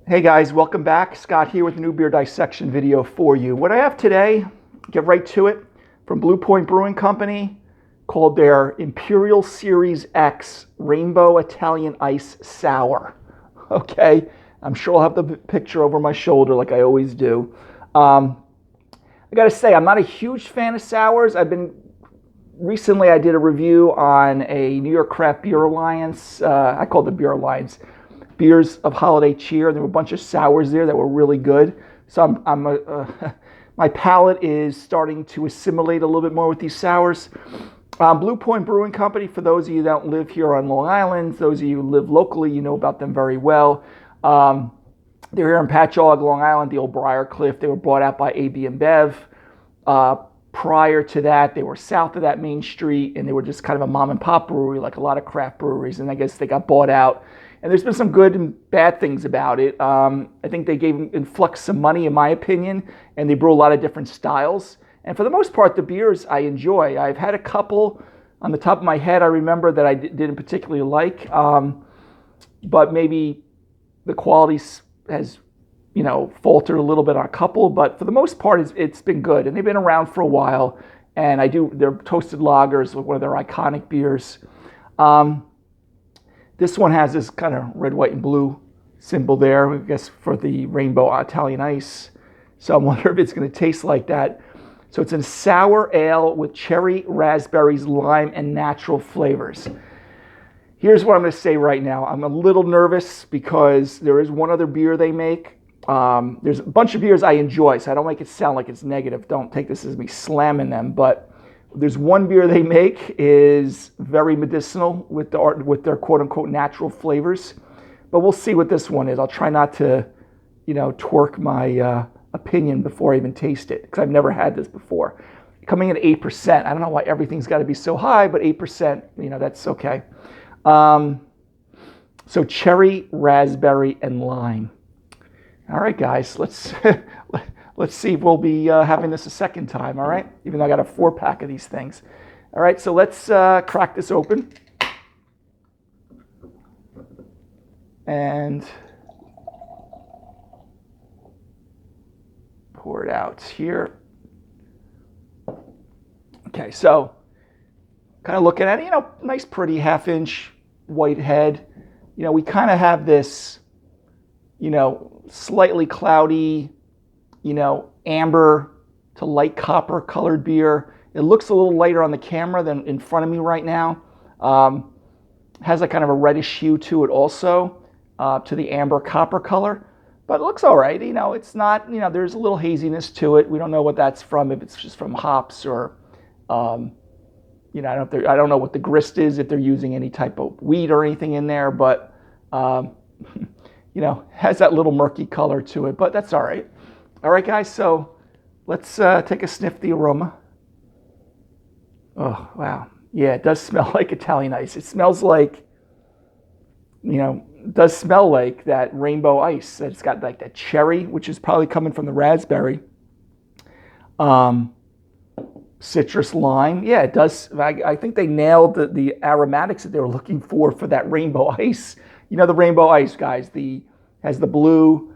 Hey guys, welcome back. Scott here with a new beer dissection video for you. What I have today, get right to it, from Blue Point Brewing Company, called their Imperial Series X Rainbow Italian Ice Sour. Okay, I'm sure I'll have the picture over my shoulder like I always do. I gotta say, I'm not a huge fan of sours. Recently I did a review on a New York Craft Beer Alliance, I call it the Beer Alliance, beers of holiday cheer. There were a bunch of sours there that were really good. So my palate is starting to assimilate a little bit more with these sours. Blue Point Brewing Company, for those of you that don't live here on Long Island, those of you who live locally, you know about them very well. They're here in Patchogue, Long Island, the old Briarcliff. They were bought out by AB InBev. Prior to that, they were south of that main street, and they were just kind of a mom and pop brewery, like a lot of craft breweries, and I guess they got bought out. And there's been some good and bad things about it. I think they gave Influx some money, in my opinion, and they brew a lot of different styles. And for the most part, the beers I enjoy. I've had a couple on the top of my head I remember that I didn't particularly like, but maybe the quality has, faltered a little bit on a couple. But for the most part, it's been good, and they've been around for a while. And their toasted lagers, one of their iconic beers. This one has this kind of red, white, and blue symbol there, I guess, for the Rainbow Italian Ice. So I wonder if it's going to taste like that. So it's a sour ale with cherry, raspberries, lime, and natural flavors. Here's what I'm going to say right now. I'm a little nervous because there is one other beer they make. There's a bunch of beers I enjoy, so I don't make it sound like it's negative. Don't take this as me slamming them, but there's one beer they make is very medicinal with their quote-unquote natural flavors. But we'll see what this one is. I'll try not to, twerk my opinion before I even taste it, because I've never had this before. Coming in at 8%. I don't know why everything's got to be so high, but 8%, that's okay. So cherry, raspberry, and lime. All right, guys, let's see if we'll be having this a second time, all right? Even though I got a 4-pack of these things. All right, so let's crack this open. And pour it out here. Okay, so kind of looking at it, nice pretty half-inch white head. We kind of have this, slightly cloudy, amber to light copper colored beer. It looks a little lighter on the camera than in front of me right now. Has a kind of a reddish hue to it also, to the amber copper color. But it looks all right. It's not, there's a little haziness to it. We don't know what that's from, if it's just from hops or, I don't know what the grist is, if they're using any type of wheat or anything in there, but, has that little murky color to it, but that's all right. All right, guys, so let's take a sniff the aroma. Oh, wow. Yeah, it does smell like Italian ice. It smells like, it does smell like that rainbow ice. It's got like that cherry, which is probably coming from the raspberry. Citrus, lime. Yeah, it does. I think they nailed the aromatics that they were looking for that rainbow ice. The rainbow ice, guys, has the blue.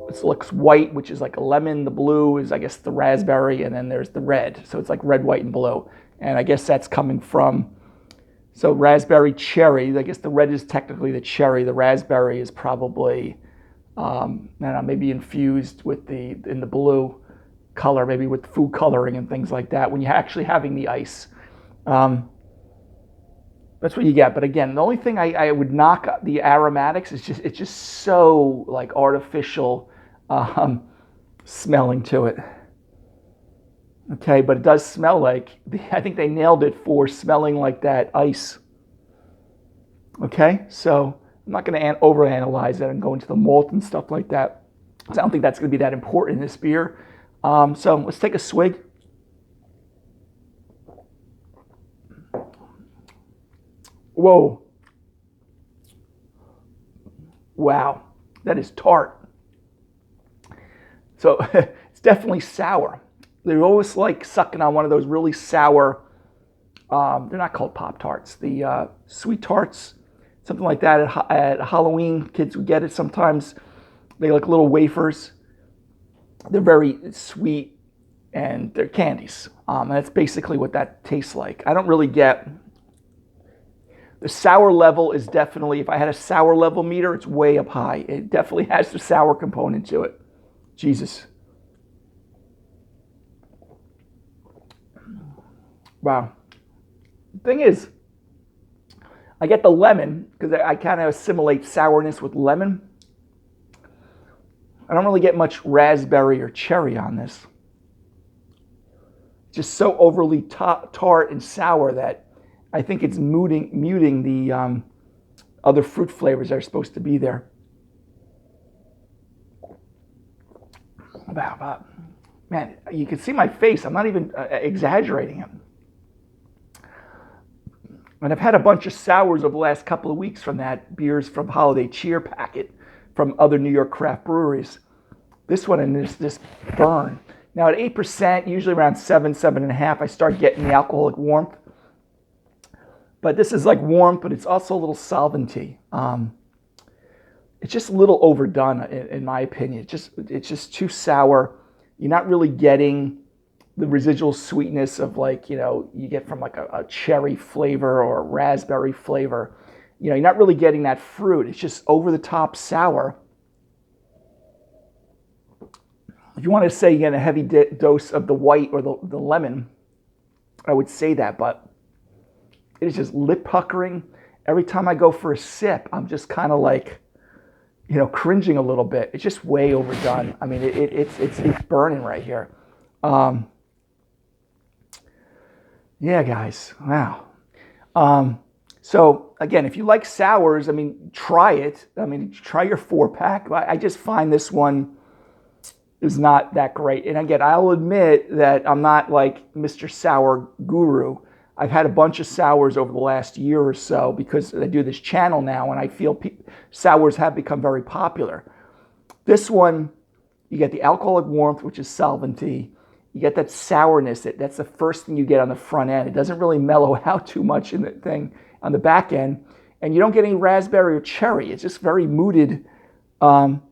It looks white, which is like a lemon. The blue is, I guess, the raspberry, and then there's the red. So it's like red, white, and blue. And I guess that's coming from, so raspberry, cherry. I guess the red is technically the cherry. The raspberry is probably, I don't know, maybe infused in the blue color, maybe with food coloring and things like that when you're actually having the ice. That's what you get. But again, the only thing I would knock the aromatics is it's just so like artificial smelling to it. Okay, but it does smell like, I think they nailed it for smelling like that ice. Okay, so I'm not going to overanalyze it and go into the malt and stuff like that, because I don't think that's going to be that important in this beer. So let's take a swig. Whoa. Wow, that is tart. So it's definitely sour. They're always like sucking on one of those really sour, they're not called Pop-Tarts, the sweet tarts, something like that at Halloween. Kids would get it sometimes. They look little wafers. They're very sweet, and they're candies. That's basically what that tastes like. I don't really get... The sour level is definitely, if I had a sour level meter, it's way up high. It definitely has the sour component to it. Jesus. Wow. The thing is, I get the lemon because I kind of assimilate sourness with lemon. I don't really get much raspberry or cherry on this. It's just so overly tart and sour that I think it's muting the other fruit flavors that are supposed to be there. Man, you can see my face. I'm not even exaggerating it. And I've had a bunch of sours over the last couple of weeks from that beers from Holiday Cheer packet from other New York craft breweries. This one and this burn. Now at 8%, usually around 7.5, I start getting the alcoholic warmth. But this is like warmth, but it's also a little solventy. It's just a little overdone, in my opinion. It's just too sour. You're not really getting the residual sweetness of, like, you get from like a cherry flavor or a raspberry flavor. You're not really getting that fruit. It's just over the top sour. If you want to say you get a heavy dose of the white or the lemon, I would say that, but it is just lip puckering. Every time I go for a sip, I'm just kind of like, cringing a little bit. It's just way overdone. I mean, it's burning right here. Yeah, guys. Wow. So again, if you like sours, try it. Try your 4-pack. I just find this one is not that great. And again, I'll admit that I'm not like Mr. Sour Guru. I've had a bunch of sours over the last year or so because I do this channel now, and I feel sours have become very popular. This one, you get the alcoholic warmth, which is solventy. You get that sourness. That's the first thing you get on the front end. It doesn't really mellow out too much in the thing on the back end. And you don't get any raspberry or cherry. It's just very muted. Even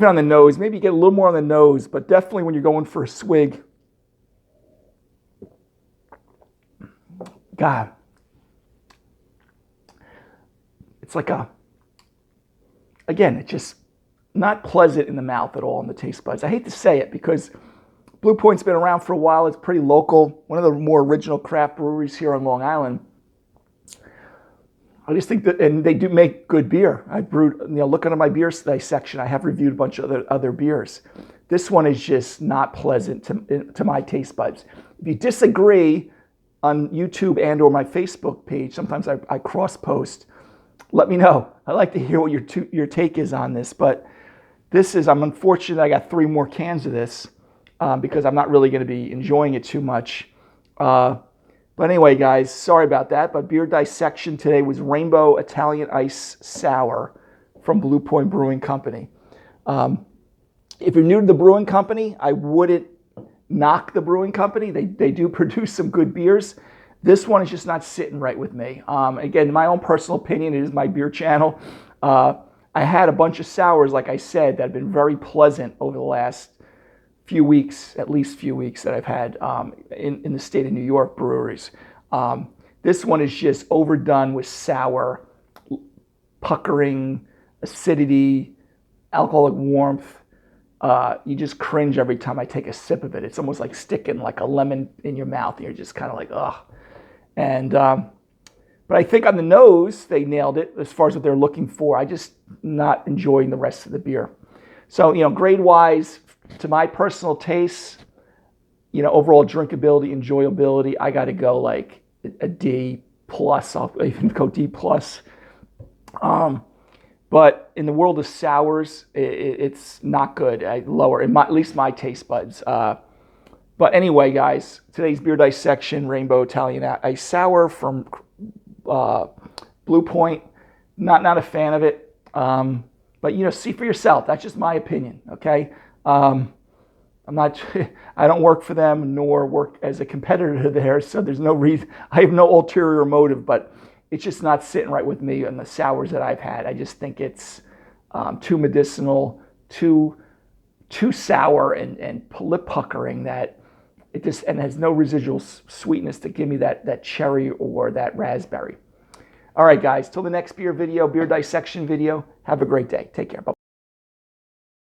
on the nose. Maybe you get a little more on the nose, but definitely when you're going for a swig. God. It's like it's just not pleasant in the mouth at all in the taste buds. I hate to say it because Blue Point's been around for a while. It's pretty local. One of the more original craft breweries here on Long Island. I just think that, and they do make good beer. I brewed, looking at my beer section, I have reviewed a bunch of other beers. This one is just not pleasant to my taste buds. If you disagree on YouTube and or my Facebook page, sometimes I cross-post, let me know. I'd like to hear what your take is on this, but I'm unfortunate I got 3 more cans of this because I'm not really going to be enjoying it too much. But anyway, guys, sorry about that. But beer dissection today was Rainbow Italian Ice Sour from Blue Point Brewing Company. If you're new to the brewing company, I wouldn't knock the brewing company. They do produce some good beers. This one is just not sitting right with me. Again, my own personal opinion, it is my beer channel. I had a bunch of sours, like I said, that have been very pleasant over the last few weeks, at least few weeks that I've had in the state of New York breweries. This one is just overdone with sour, puckering, acidity, alcoholic warmth. You just cringe every time I take a sip of it. It's almost like sticking like a lemon in your mouth. And you're just kind of like, ugh. And but I think on the nose, they nailed it as far as what they're looking for. I just not enjoying the rest of the beer. So, grade-wise, to my personal taste, overall drinkability, enjoyability, I got to go like a D+. I'll even go D+. But in the world of sours, it's not good. Lower, at least my taste buds. But anyway, guys, today's beer dissection, Rainbow Italian Ice Sour from Blue Point. Not a fan of it. But see for yourself. That's just my opinion. Okay. I don't work for them nor work as a competitor there, so there's no reason. I have no ulterior motive, but it's just not sitting right with me on the sours that I've had. I just think it's too medicinal, too sour and lip puckering that it just, and has no residual sweetness to give me that cherry or that raspberry. All right, guys, till the next beer video, beer dissection video, have a great day. Take care. Bye.